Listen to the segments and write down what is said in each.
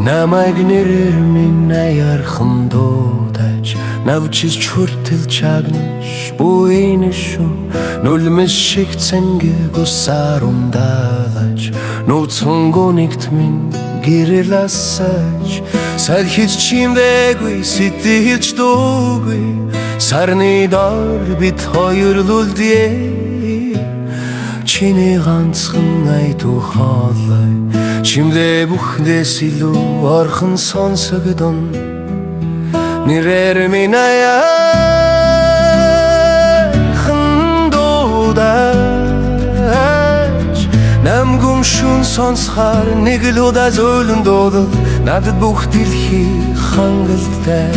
Намайг нэрээр минь аяархан дуудаж навчис чүртэл чагнаш буйнэшү нулмэс шиг цэнгэ гусарумдагаж нууцонгонигт минь гэрэл асаж салхиж чимдэггүй сэтгэлж дуугүй сарны дор бид хоёр лулдье чиний ганцхан айдуу хоолой чимдээ бүхнээс илүү орхон сонсогдон нэрээр минь аяархан дуудаж намгүм шүн сонсохоор нэг л удаа зөөлөн дуудал надад бүх дэлхий хангалттай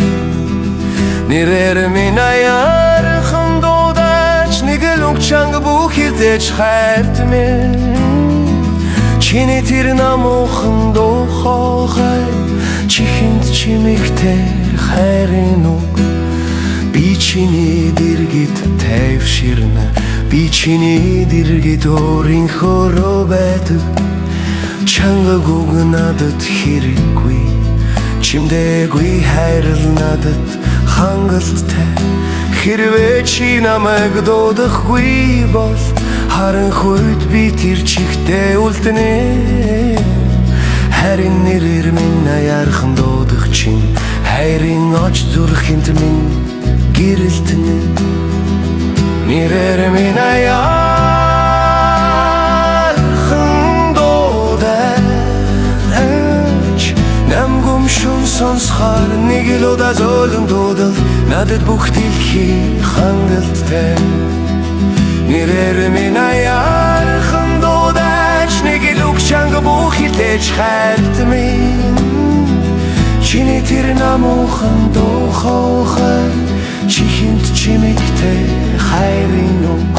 нэрээр минь аяархан дуудаж нэг л угчанг бүх хилдэж хайртмэн чиний тэр намуухан духогай чихэнд чимэгтэй хайрын үг би чиний дэргэд тайвширна би чиний дэргэд өөрийнхөө байдаг чангаг үг надад хэрэггүй чимдээгүй хайрал надад хангалттай хэрвээ чи намайг дуудахгүй бол харанхуйд би тэр чигтээ үлдэнэ харин нэрээр минь аяархан дуудах чинь хайрын оч зүрхэнд минь гэрэлтэнэ нэрээр минь аяархан дуудаж намгүм шүн сонсохоор нэг л удаа зөөлөн дуудал надад бүх дэлхий хангалттай нэрээр минь аяархан дуудаж нэг л угчанг бүх хилдэж хайртмэн чиний тэр намуухан духогай чихэнд чимэгтэй хайрын үг